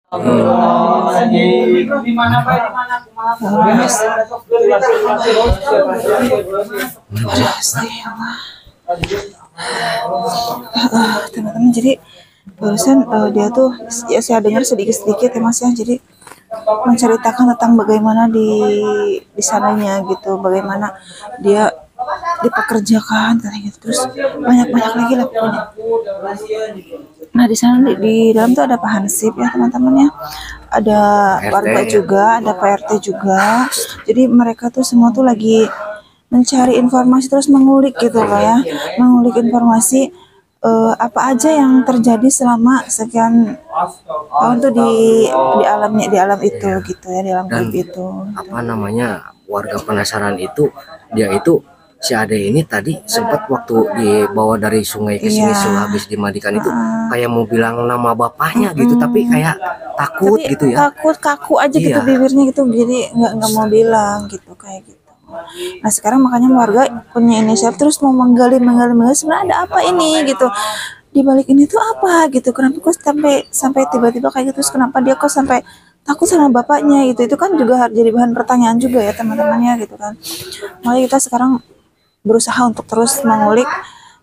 Di mana Pak? Di mana? Teman-teman, jadi barusan dia tuh ya saya dengar sedikit-sedikit ya Mas ya, jadi menceritakan tentang bagaimana di sananya gitu, bagaimana dia dipekerjakan kayak gitu, terus banyak-banyak lagi lah pokoknya. Nah di sana di dalam tuh ada Pak Hansip ya teman-teman ya, ada warga juga, ada Pak RT juga. Jadi mereka tuh semua tuh lagi mencari informasi, terus mengulik gitu loh ya, mengulik informasi apa aja yang terjadi selama sekian tahun tuh di alam itu gitu ya, di alam Dan itu. Apa namanya, warga penasaran itu, dia itu si Ade ini tadi sempat waktu dibawa dari sungai ke sini setelah habis dimandikan itu kayak mau bilang nama bapaknya gitu, tapi kayak takut tapi gitu ya. Takut kaku aja gitu bibirnya gitu, jadi nggak mau bilang gitu kayak gitu. Nah sekarang makanya warga punya inisiatif terus mau menggali sebenarnya ada apa ini gitu, di balik ini tuh apa gitu, kenapa kok sampai tiba-tiba kayak gitu, terus kenapa dia kok sampai takut sama bapaknya gitu. Itu kan juga jadi bahan pertanyaan juga ya teman-temannya gitu kan. Makanya kita sekarang berusaha untuk terus mengulik,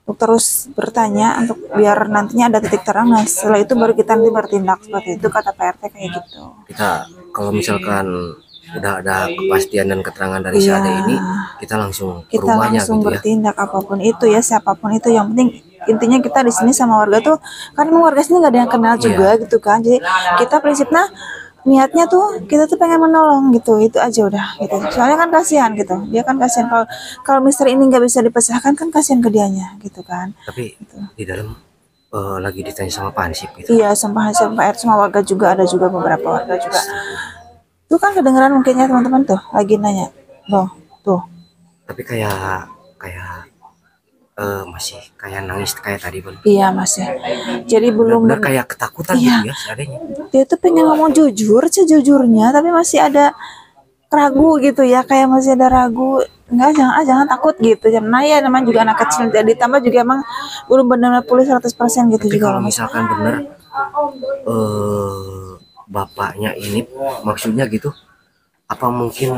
untuk terus bertanya, untuk biar nantinya ada titik terang. Nah setelah itu baru kita nanti bertindak seperti itu, kata Pak RT kayak gitu. Kita kalau misalkan udah ada kepastian dan keterangan dari si Ade ini, kita langsung ke rumahnya gitu bertindak ya. Apapun itu ya, siapapun itu, yang penting intinya kita di sini sama warga tuh, kan emang warga sini nggak ada yang kenal juga gitu kan. Jadi kita prinsipnya niatnya tuh kita tuh pengen menolong gitu, itu aja udah gitu. Soalnya kan kasihan gitu, dia kan kasihan kalau misteri ini nggak bisa dipecahkan, kan kasihan ke dianya gitu kan. Tapi gitu. Di dalam lagi ditanya sama Pak Hansip gitu. Iya, sama Pak RT, sama warga juga, ada juga beberapa warga juga. Tuh kan kedengeran mungkin ya teman-teman, tuh lagi nanya tuh. Tapi kayak masih kayak nangis kayak tadi Bang. Iya masih. Jadi belum benar kayak ketakutan gitu ya si Adenya. Dia tuh pengen ngomong jujur sejujurnya, tapi masih ada ragu gitu ya, kayak masih ada ragu. Enggak, jangan takut gitu. Nah ya namanya juga anak kecil, ditambah juga emang belum benar-benar pulih 100% gitu. Tapi juga kalau misalkan bener bapaknya ini maksudnya gitu, apa mungkin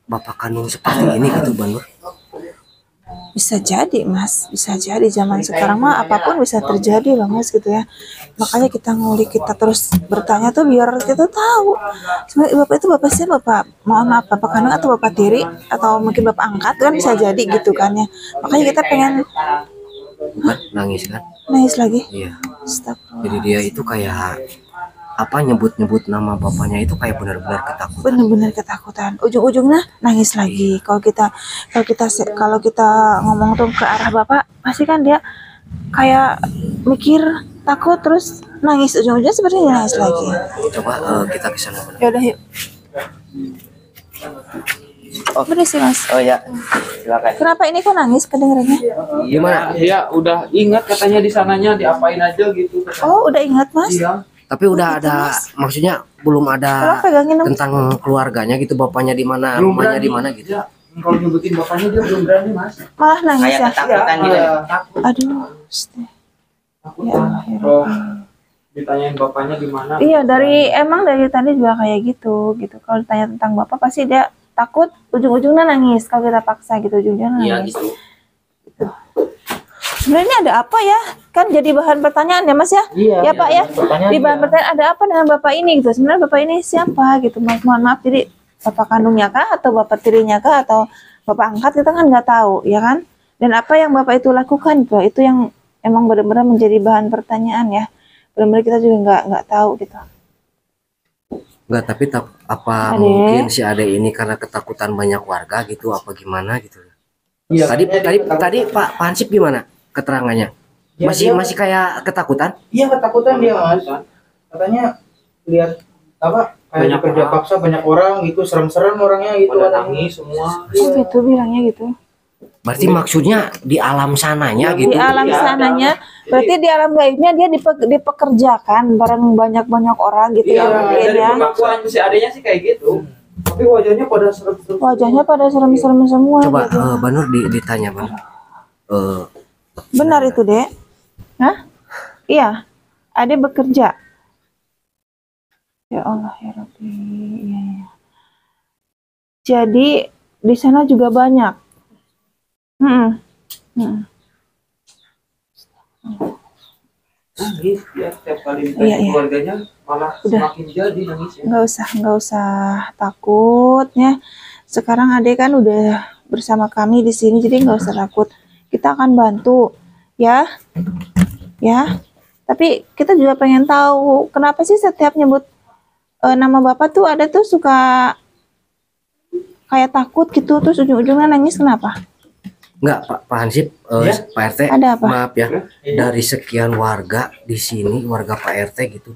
bapak kandung seperti ini gitu Bang Nur? Bisa jadi Mas, bisa jadi. Zaman sekarang mah apapun bisa terjadi loh Mas gitu ya. Makanya kita ngulik, kita terus bertanya tuh biar kita tahu sebenarnya bapak itu bapak siapa, bapak mohon maaf, bapak kandung atau bapak tiri atau mungkin bapak angkat, kan bisa jadi gitu kan ya. Makanya kita pengen nangis kan, nangis lagi. Iya. Jadi dia itu kayak apa, nyebut nama bapaknya itu kayak benar-benar ketakutan. Benar-benar ketakutan. Ujung-ujungnya nangis lagi. Kalau kita ngomong tuh ke arah bapak, pasti kan dia kayak mikir takut terus nangis, ujung-ujungnya seperti nangis lagi. Coba kita ke sana. Ya udah yuk. Oh, bener sih Mas. Oh ya, silakan. Kenapa ini kok nangis kedengarannya? Gimana? Dia udah ingat katanya di sananya diapain aja gitu. Oh, udah ingat Mas? Iya. Tapi udah ada, maksudnya belum ada tentang keluarganya gitu, bapaknya di mana, rumahnya di mana gitu. Ya, kalau nyebutin bapaknya dia belum berani Mas. Malah nangis kayak ya. Ketakutan gitu. Aduh. Ya Allah. Ditanyain bapaknya di mana? Iya, emang dari tadi juga kayak gitu. Kalau ditanya tentang bapak pasti dia takut, ujung-ujungnya nangis. Kalau kita paksa gitu, ujung-ujungnya nangis. Iya gitu. Sebenarnya ada apa ya? Kan jadi bahan pertanyaan ya Mas ya? Iya, ya Pak ya? Di bahan pertanyaan ada apa dengan bapak ini gitu. Sebenarnya bapak ini siapa gitu. Mohon maaf, jadi bapak kandungnya kah atau bapak tirinya kah atau bapak angkat, kita kan nggak tahu ya kan. Dan apa yang bapak itu lakukan gitu, itu yang emang benar-benar menjadi bahan pertanyaan ya. Benar-benar kita juga nggak tahu gitu. Nggak, tapi apa mungkin si Ade ini karena ketakutan banyak warga gitu, apa gimana gitu. Iya, tadi Pak Hansip gimana keterangannya? Ya, masih kayak ketakutan? Iya, ketakutan dia Mas. Katanya lihat apa, kayak kerja paksa banyak orang gitu, serem-serem orangnya gitu, nangis semua. Oh gitu bilangnya gitu. Berarti maksudnya di alam sananya gitu. Di alam sananya, berarti di alam gaibnya dia dipekerjakan bareng banyak orang gitu ya. Dari pengakuan si adanya sih kayak gitu. Tapi wajahnya pada serem-serem. Wajahnya pada serem-serem semua. Coba gitu. Banur ditanya Bang. Benar itu Dek? Hah? Iya, Ade bekerja. Ya Allah ya Rabbi. Iya, iya. Jadi di sana juga banyak. Nangis ya tiap kali Iya, ditanya iya. keluarganya malah Udah. semakin jadi nangisnya. Nggak usah takutnya. Sekarang adek kan udah bersama kami di sini, jadi nggak usah takut. Kita akan bantu, ya, ya. Tapi kita juga pengen tahu kenapa sih setiap nyebut nama bapak tuh ada tuh suka kayak takut gitu, terus ujung-ujungnya nangis, kenapa? Enggak, Pak Hansip, Ya? Pak RT, Ada apa? maaf ya, Iya. dari sekian warga di sini, warga Pak RT gitu,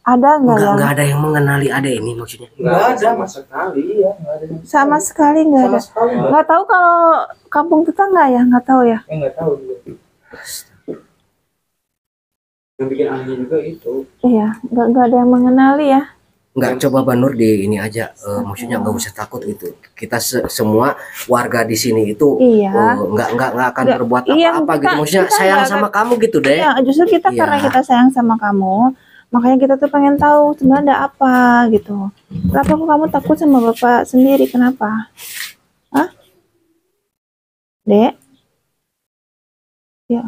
Ada nggak yang nggak ada yang mengenali ada ini maksudnya. Nggak ada sama sekali ya, nggak ada. sama sekali nggak Sama ada? sekali nggak. Nggak tahu kalau kampung tetangga ya, nggak tahu ya. Nggak tahu juga. Yang bikin aneh juga itu. Iya, nggak ada yang mengenali ya. Nggak, coba Banur di ini aja, maksudnya nggak usah takut gitu. Kita semua warga di sini itu Iya. nggak akan Nggak, berbuat iya, apa-apa gitu. Maksudnya kita sayang nggak sama kamu gitu deh. Ya, justru kita Iya. karena kita sayang sama kamu, makanya kita tuh pengen tahu sebenarnya ada apa gitu. Kenapa kok kamu takut sama bapak sendiri? Kenapa? Hah? Dek? Ya.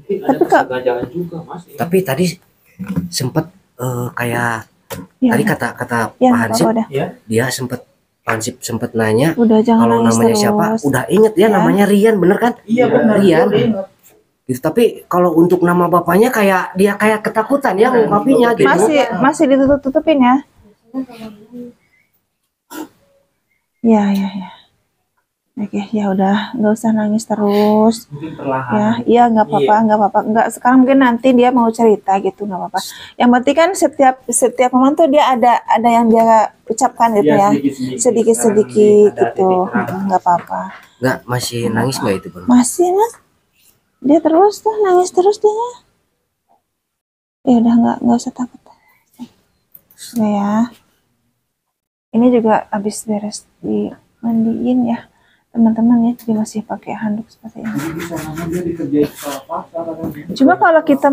Tapi Kak- jalan juga mas. Tapi tadi sempet kayak Ya, tadi kata ya, Pak nggak Hansip, apa-apa dah. Ya. dia sempet Pak Hansip sempet nanya Udah jangan kalau nangis namanya terus. siapa. Udah inget ya, Ya. namanya Rian, bener kan? Iya benar. Rian. Iya, ingat. Gitu. Tapi kalau untuk nama bapaknya kayak dia kayak ketakutan ya ngungkapinya gitu. Masih ditutup-tutupin ya. Ya. Oke, ya udah, nggak usah nangis terus. Mungkin perlahan. Ya, iya nggak apa-apa, nggak apa-apa. Nggak, sekarang mungkin nanti dia mau cerita gitu, nggak apa-apa. Yang penting kan setiap momen tuh dia ada yang dia ucapkan gitu ya, sedikit gitu, nggak apa-apa. Nggak, masih nangis nggak itu, Bang? Masih mas, dia terus tuh nangis terus dia. Ya udah, nggak usah takut. Ya, ini juga habis beres dimandiin ya teman-teman ya, jadi masih pakai handuk seperti ini. Cuma kalau kita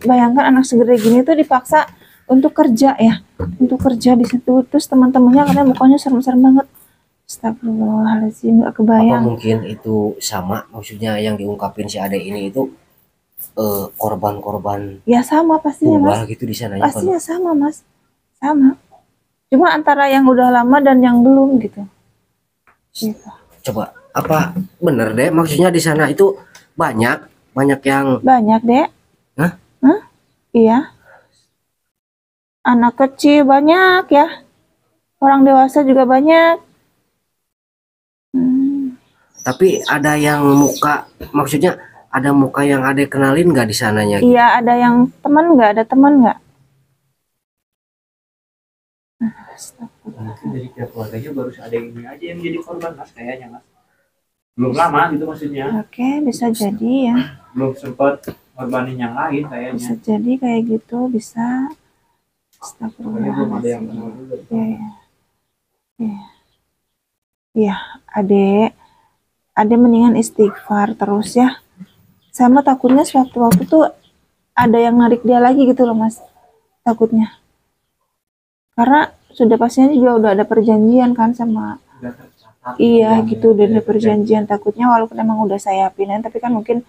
bayangkan anak segede gini tuh dipaksa untuk kerja ya, untuk kerja di situ, terus teman-temannya karena mukanya serem-serem banget. Astagfirullahaladzim, nggak Apa kebayang. mungkin itu sama, maksudnya yang diungkapin si Ade ini itu korban-korban Ya sama pastinya mas, tunggal gitu di sananya, pastinya sama mas, sama. Cuma antara yang udah lama dan yang belum gitu. Coba apa bener deh, maksudnya di sana itu banyak yang Banyak dek. Hah? Iya. Anak kecil banyak ya. Orang dewasa juga banyak. tapi ada yang muka, maksudnya ada muka yang Ade kenalin nggak di sananya? Gitu? Iya, ada yang teman nggak? Ada teman nggak? Mungkin dari pihak keluarganya baru ada yang ini aja yang jadi korban mas kayaknya mas. Belum lama gitu maksudnya. Oke, bisa jadi ya. Belum sempat korbanin yang lain Bisa kayaknya. jadi kayak gitu, bisa. Pokoknya belum ada yang kenal juga. Iya. Iya, Ade mendingan istighfar terus ya. Sama takutnya sewaktu-waktu tuh ada yang narik dia lagi gitu loh mas. Takutnya. Karena sudah pastinya juga udah ada perjanjian kan sama. Udah tercatat. Iya gitu, udah ada perjanjian. Takutnya walaupun emang udah saya pinain, tapi kan mungkin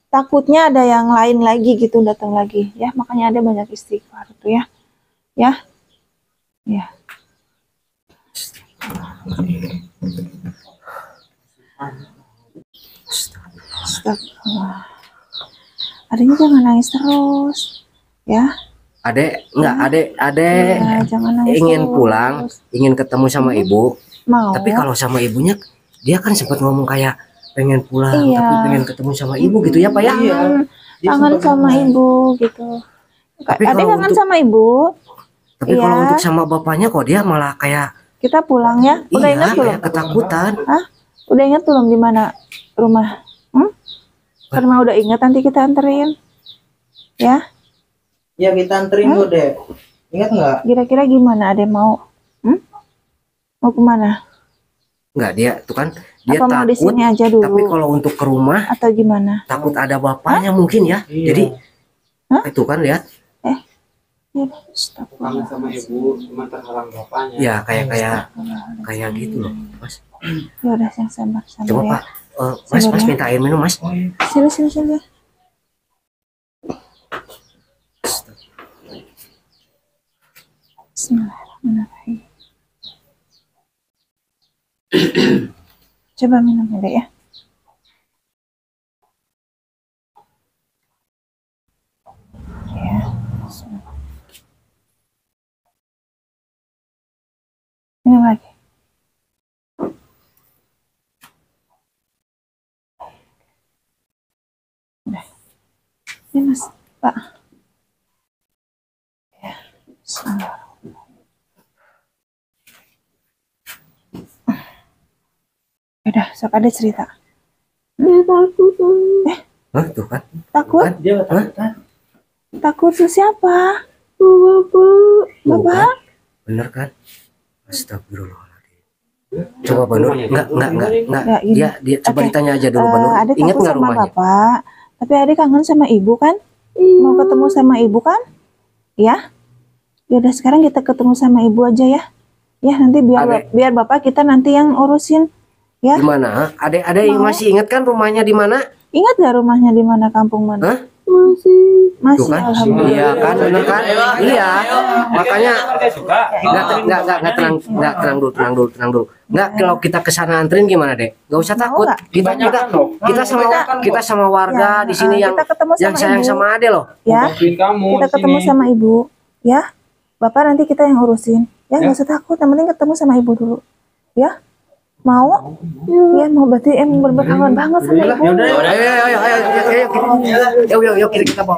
takutnya ada yang lain lagi gitu datang lagi ya. Makanya ada banyak istighfar tuh ya. Ya. Astagfirullah. Adanya jangan nangis terus ya. Ade Ya, jangan nangis ingin terus. pulang, ingin ketemu sama ibu. Mau. Tapi kalau sama ibunya, dia kan sempat ngomong kayak pengen pulang, Iya. tapi pengen ketemu sama ibu gitu ya Pak ya? Kangen sama ibu gitu. Tapi Ade kalau kangen untuk- sama ibu. Tapi Iya. kalau untuk sama bapaknya kok dia malah kayak Kita pulang ya. Udah ingat belum? kayak ketakutan. Udah ingat belum di mana rumah? Karena udah ingat nanti kita anterin. Ya, Ya kita anterin lo deh. Ingat nggak? kira-kira gimana? Ada mau? Mau kemana? Enggak, dia tuh kan dia Apa mau di takut. sini aja Tapi dulu? kalau untuk ke rumah Atau gimana? takut ada bapaknya mungkin ya. Iya. Jadi itu kan lihat Ya, kangen sama ibu, cuma terhalang bapaknya. Ya kayak gitu loh, Mas. Ya udah yang sabar Coba ya. Pak, Mas Sabar Mas ya. minta air minum Mas. Sini. Bismillahirrahmanirrahim. Coba minum ya, Dek ya. Ya, bismillah. Minum lagi. Udah. Ini Mas, Pak. Ya, bismillah. Udah, sok ada cerita. Hah, tuh kan? Takut? Kan? Dia ketakutan. Takut ke siapa? Tuh Bapak? kan? Bener kan? Astagfirullahaladzim. Coba Banur, enggak. Ya, ini. Dia coba Oke. ditanya aja dulu Banur. Adik Ingat takut nggak sama rumahnya? Bapak, tapi adik kangen sama ibu kan? Mau ketemu sama ibu kan? Ya? Yaudah sekarang kita ketemu sama ibu aja ya. Ya nanti biar Bapak kita nanti yang urusin. Ya. Di mana? Ada yang Mau? masih ingat kan rumahnya di mana? Ingat gak rumahnya di mana, kampung mana? Hah? Masih, Tuh kan? alhamdulillah. Iya kan, bener kan? Iya. Makanya nggak tenang dulu. Nggak, kalau kita ke sana anterin gimana deh? Nggak usah Mau takut. nggak? Kita sama warga Ya, di sini kita ketemu yang sama sayang ibu. sama Ade loh. Ya, Bantuin kamu kita di ketemu sini. sama ibu. Ya, Bapak nanti kita yang urusin. Ya, nggak usah takut. Yang penting ketemu sama ibu dulu. Ya, mau? Ya, mau berarti emang berkangen banget sama ibu. Yaudah, Ayo, kita bawa.